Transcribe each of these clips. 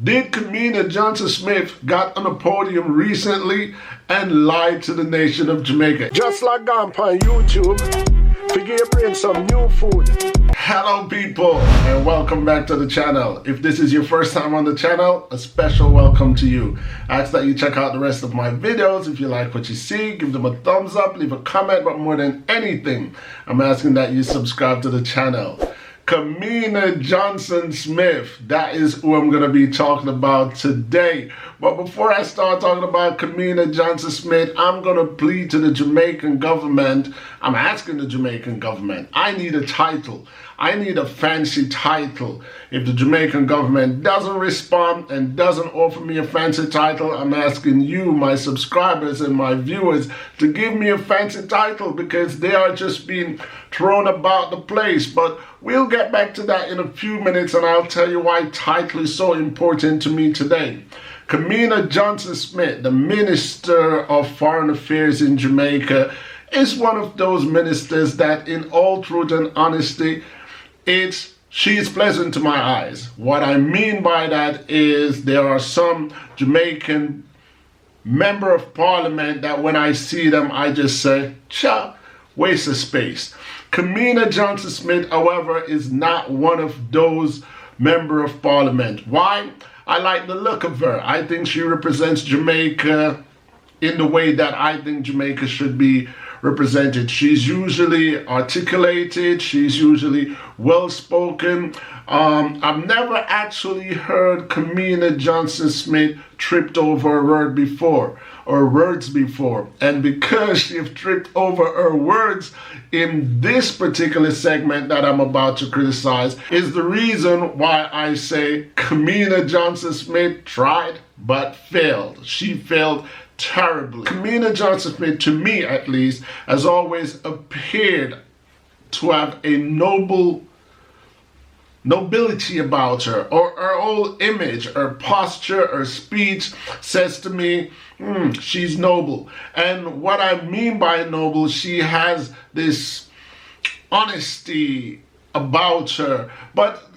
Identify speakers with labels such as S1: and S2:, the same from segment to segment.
S1: Did Kamina Johnson-Smith got on a podium recently and lied to the nation of Jamaica?
S2: Just like gone on YouTube, figure you bring some new food.
S1: Hello people, and welcome back to the channel. If this is your first time on the channel, a special welcome to you. I ask that you check out the rest of my videos. If you like what you see, give them a thumbs up, leave a comment, but more than anything, I'm asking that you subscribe to the channel. Kamina Johnson-Smith, that is who I'm going to be talking about today. But before I start talking about Kamina Johnson-Smith, I'm going to plead to the Jamaican government. I'm asking the Jamaican government, I need a title. I need a fancy title. If the Jamaican government doesn't respond and doesn't offer me a fancy title, I'm asking you, my subscribers and my viewers, to give me a fancy title because they are just being thrown about the place. But we'll get back to that in a few minutes, and I'll tell you why title is so important to me today. Kamina Johnson-Smith, the Minister of Foreign Affairs in Jamaica, is one of those ministers that, in all truth and honesty, she is pleasant to my eyes. What I mean by that is there are some Jamaican member of parliament that when I see them, I just say, cha, waste of space. Kamina Johnson-Smith, however, is not one of those member of parliament. Why? I like the look of her. I think she represents Jamaica in the way that I think Jamaica should be represented. She's usually articulated, she's usually well-spoken. I've never actually heard Kamina Johnson-Smith tripped over a word before, or words before. And because she have tripped over her words in this particular segment that I'm about to criticize, is the reason why I say Kamina Johnson-Smith tried but failed. She failed terribly. Kamina Johnson-Smith, to me at least, has always appeared to have a nobility about her, or her whole image, her posture, her speech says to me, she's noble. And what I mean by noble, she has this honesty about her, but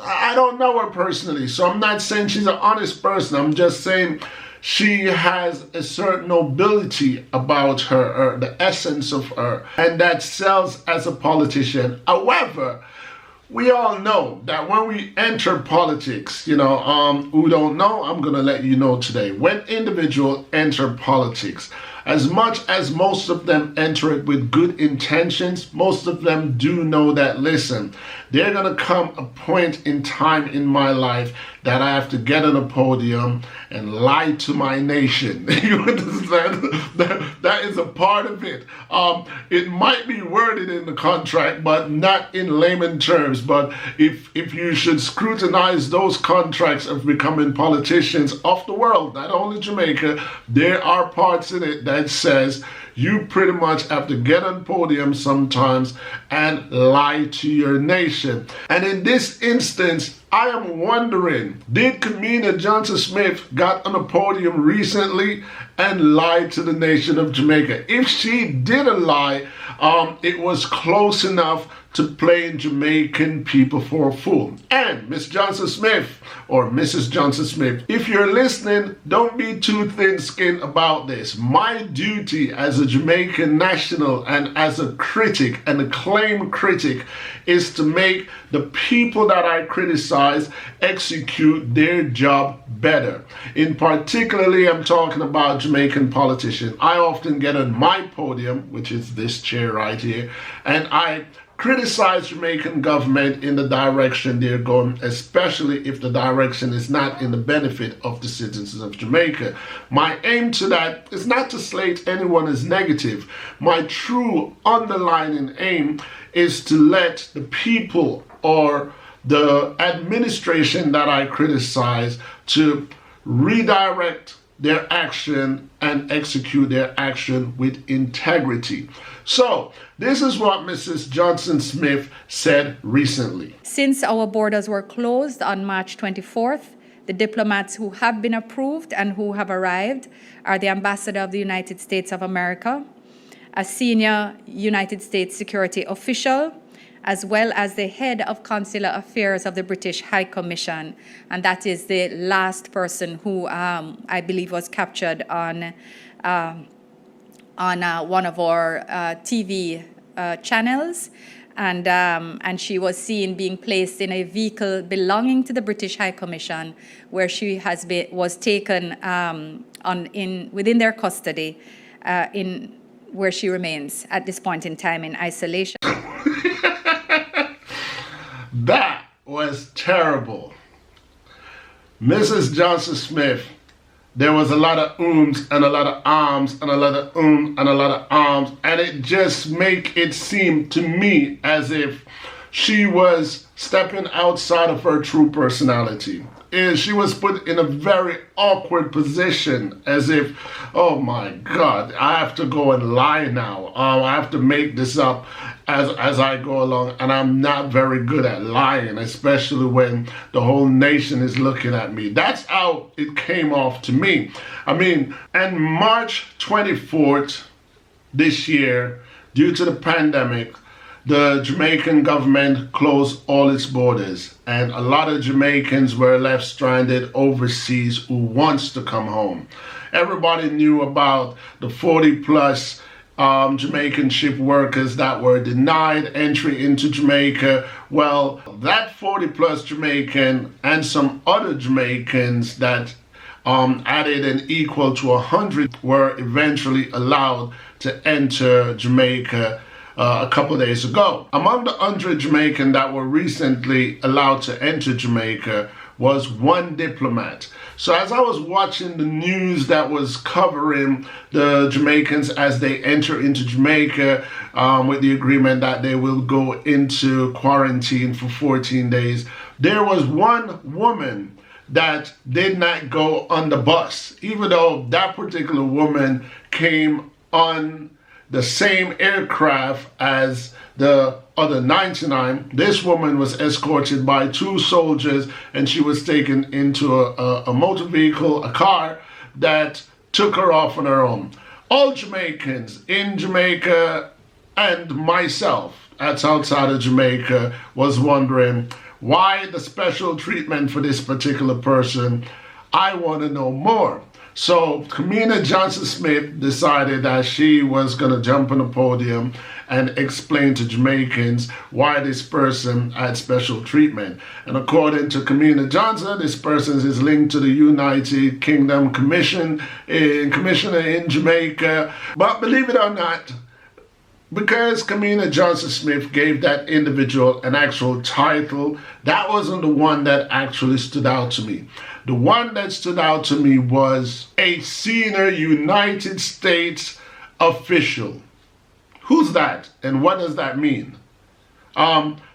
S1: I don't know her personally, so I'm not saying she's an honest person. I'm just saying she has a certain nobility about her, or the essence of her, and that sells as a politician. However, we all know that when we enter politics, who don't know, I'm going to let you know today. When individuals enter politics, as much as most of them enter it with good intentions, most of them do know that, listen, there's going to come a point in time in my life that I have to get on a podium and lie to my nation. You understand? That is a part of it. It might be worded in the contract, but not in layman terms. But if you should scrutinize those contracts of becoming politicians of the world, not only Jamaica, there are parts in it that says you pretty much have to get on podium sometimes and lie to your nation. And in this instance, I am wondering, did Kamina Johnson-Smith got on a podium recently and lied to the nation of Jamaica? If she didn't lie, it was close enough to playing Jamaican people for a fool. And Miss Johnson-Smith, or Mrs. Johnson-Smith, if you're listening, don't be too thin-skinned about this. My duty as a Jamaican national and as a critic, an acclaimed critic, is to make the people that I criticize execute their job better. In particularly, I'm talking about Jamaican politicians. I often get on my podium, which is this chair right here, and I criticize Jamaican government in the direction they're going, especially if the direction is not in the benefit of the citizens of Jamaica. My aim to that is not to slate anyone as negative. My true underlying aim is to let the people or the administration that I criticize to redirect their action and execute their action with integrity. So, this is what Mrs. Johnson-Smith said recently.
S3: Since our borders were closed on March 24th, the diplomats who have been approved and who have arrived are the Ambassador of the United States of America, a senior United States security official, as well as the head of consular affairs of the British High Commission. And that is the last person who I believe was captured on one of our TV channels. And she was seen being placed in a vehicle belonging to the British High Commission, where she was taken within their custody, where she remains at this point in time in isolation.
S1: That was terrible. Mrs. Johnson-Smith, there was a lot of ums and a lot of arms and a lot of and a lot of arms, and it just make it seem to me as if she was stepping outside of her true personality. She was put in a very awkward position, as if, oh my God, I have to go and lie now. I have to make this up as I go along, and I'm not very good at lying, especially when the whole nation is looking at me. That's how it came off to me. I mean, on March 24th this year, due to the pandemic, the Jamaican government closed all its borders, and a lot of Jamaicans were left stranded overseas who wants to come home. Everybody knew about the 40 plus Jamaican ship workers that were denied entry into Jamaica. Well, that 40 plus Jamaican and some other Jamaicans that added an equal to 100 were eventually allowed to enter Jamaica a couple of days ago. Among the 100 Jamaican that were recently allowed to enter Jamaica was one diplomat. So as I was watching the news that was covering the Jamaicans as they enter into Jamaica with the agreement that they will go into quarantine for 14 days, there was one woman that did not go on the bus, even though that particular woman came on the same aircraft as the other 99. This woman was escorted by 2 soldiers, and she was taken into a motor vehicle, a car, that took her off on her own. All Jamaicans in Jamaica and myself, that's outside of Jamaica, was wondering why the special treatment for this particular person. I want to know more. So Kamina Johnson-Smith decided that she was going to jump on the podium and explain to Jamaicans why this person had special treatment. And according to Kamina Johnson, this person is linked to the United Kingdom Commissioner in Jamaica. But believe it or not, because Kamina Johnson-Smith gave that individual an actual title, that wasn't the one that actually stood out to me. The one that stood out to me was a senior United States official. Who's that and what does that mean?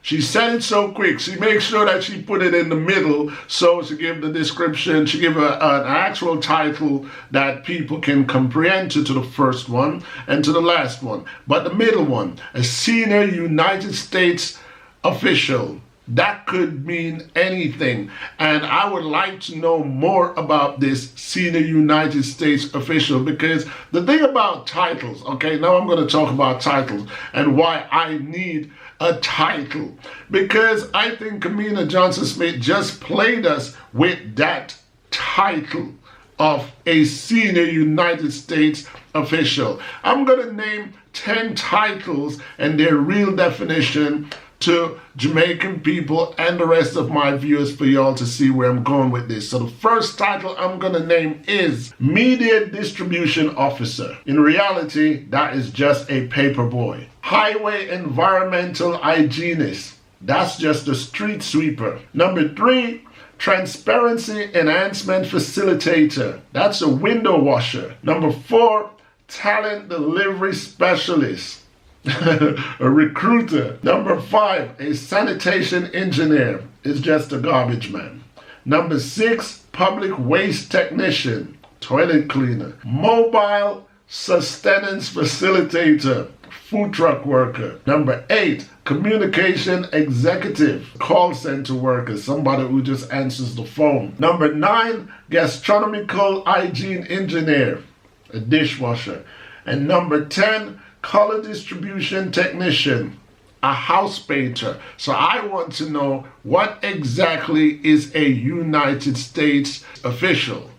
S1: She said it so quick. She makes sure that she put it in the middle, so she gave the description, she gave an actual title that people can comprehend to the first one and to the last one. But the middle one, a senior United States official, that could mean anything. And I would like to know more about this senior United States official, because the thing about titles, okay, now I'm going to talk about titles and why I need a title, because I think Kamina Johnson-Smith just played us with that title of a senior United States official. I'm going to name 10 titles and their real definition to Jamaican people and the rest of my viewers for y'all to see where I'm going with this. So the first title I'm going to name is Media Distribution Officer. In reality, that is just a paper boy. Highway Environmental Hygienist. That's just a street sweeper. Number 3, Transparency Enhancement Facilitator. That's a window washer. Number 4, Talent Delivery Specialist. A recruiter. Number 5, a sanitation engineer. Is just a garbage man. Number 6, public waste technician, toilet cleaner. Mobile sustenance facilitator, food truck worker. Number 8, communication executive, call center worker, somebody who just answers the phone. Number 9, gastronomical hygiene engineer, a dishwasher. And number 10, color distribution technician. a house painter. So I want to know, what exactly is a United States official?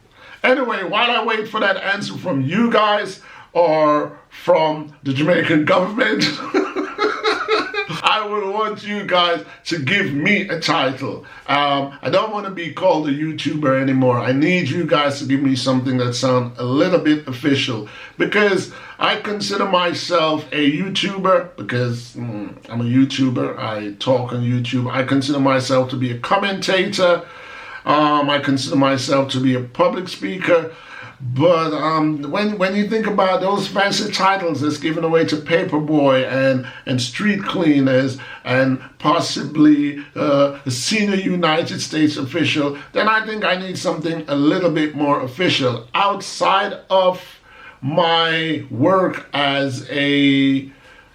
S1: Anyway, while I wait for that answer from you guys or from the Jamaican government, I would want you guys to give me a title. I don't want to be called a YouTuber anymore. I need you guys to give me something that sounds a little bit official, because I consider myself a YouTuber because I'm a YouTuber. I talk on YouTube. I consider myself to be a commentator. I consider myself to be a public speaker. But when you think about those fancy titles that's given away to paperboy and street cleaners and possibly a senior United States official, then I think I need something a little bit more official outside of my work as a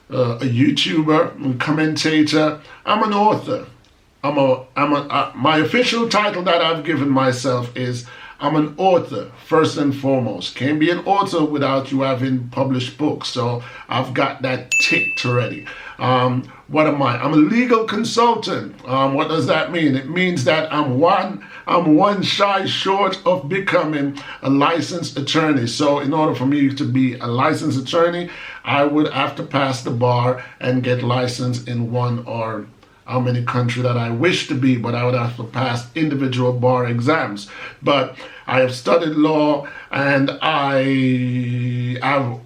S1: YouTuber, commentator. I'm an author. My official title that I've given myself is I'm an author, first and foremost. Can't be an author without you having published books. So I've got that ticked already. What am I? I'm a legal consultant. What does that mean? It means that I'm one shy short of becoming a licensed attorney. So in order for me to be a licensed attorney, I would have to pass the bar and get licensed in one or how many country that I wish to be, but I would have to pass individual bar exams. But I have studied law, and I have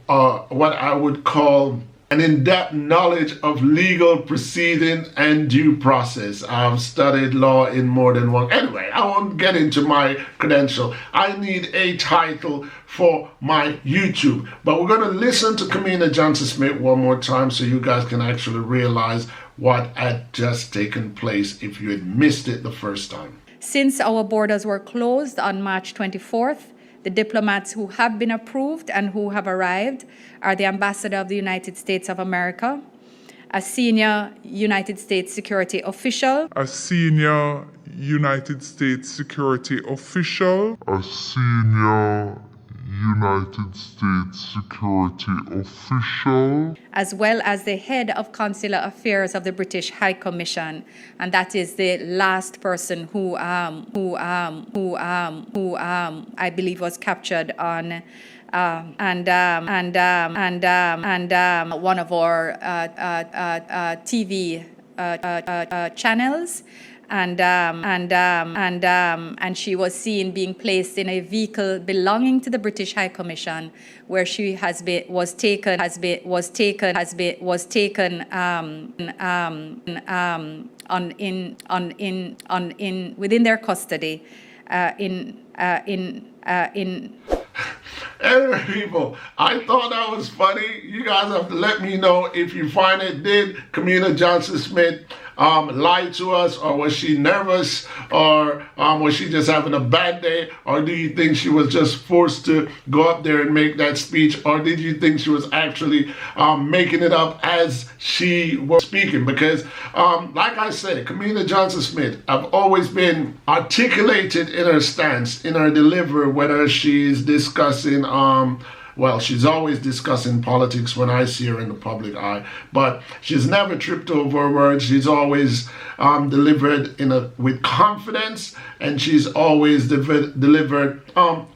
S1: what I would call an in-depth knowledge of legal proceeding and due process. I've studied law in more than one. Anyway, I won't get into my credential. I need a title for my YouTube. But we're going to listen to Kamina Johnson-Smith one more time so you guys can actually realize what had just taken place if you had missed it the first time.
S3: Since our borders were closed on March 24th, the diplomats who have been approved and who have arrived are the Ambassador of the United States of America, a senior United States security official,
S4: a senior United States security official, a senior United States security official,
S3: as well as the head of consular affairs of the British High Commission, and that is the last person who I believe was captured on one of our TV channels. And she was seen being placed in a vehicle belonging to the British High Commission, where she was taken within their custody
S1: Anyway, people, I thought that was funny. You guys have to let me know if you find it. Did Kamina Johnson-Smith lie to us, or was she nervous, or was she just having a bad day, or do you think she was just forced to go up there and make that speech, or did you think she was actually making it up as she was speaking? Because like I said, Kamina Johnson-Smith, I've always been articulated in her stance, in her delivery, whether she's discussing well, she's always discussing politics when I see her in the public eye, but she's never tripped over her words. She's always delivered with confidence, and she's always delivered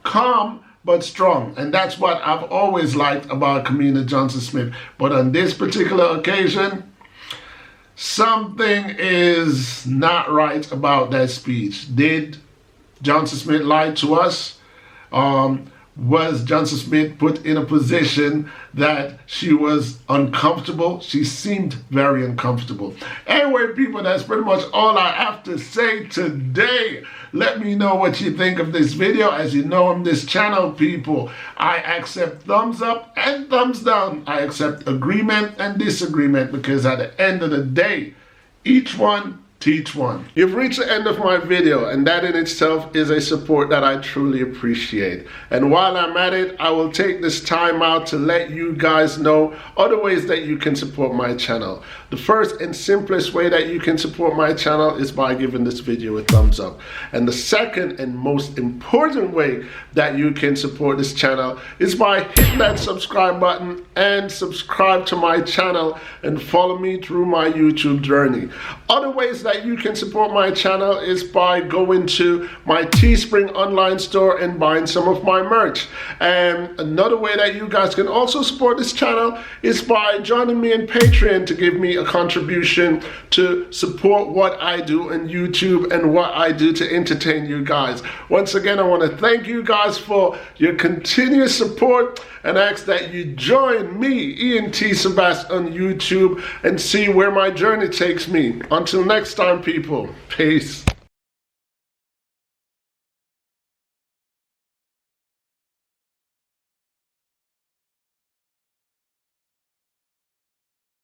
S1: calm but strong. And that's what I've always liked about Kamina Johnson-Smith. But on this particular occasion, something is not right about that speech. Did Johnson-Smith lie to us? Was Johnson-Smith put in a position that she was uncomfortable? She seemed very uncomfortable. Anyway, people, that's pretty much all I have to say today. Let me know what you think of this video. As you know, on this channel, people, I accept thumbs up and thumbs down. I accept agreement and disagreement, because at the end of the day, each one teach one. You've reached the end of my video, and that in itself is a support that I truly appreciate. And while I'm at it, I will take this time out to let you guys know other ways that you can support my channel. The first and simplest way that you can support my channel is by giving this video a thumbs up. And the second and most important way that you can support this channel is by hitting that subscribe button and subscribe to my channel and follow me through my YouTube journey. Other ways that you can support my channel is by going to my Teespring online store and buying some of my merch. And another way that you guys can also support this channel is by joining me in Patreon to give me a contribution to support what I do on YouTube and what I do to entertain you guys. Once again, I want to thank you guys for your continuous support and ask that you join me, Ian T. Sebast, on YouTube and see where my journey takes me. Until next time, people. Peace.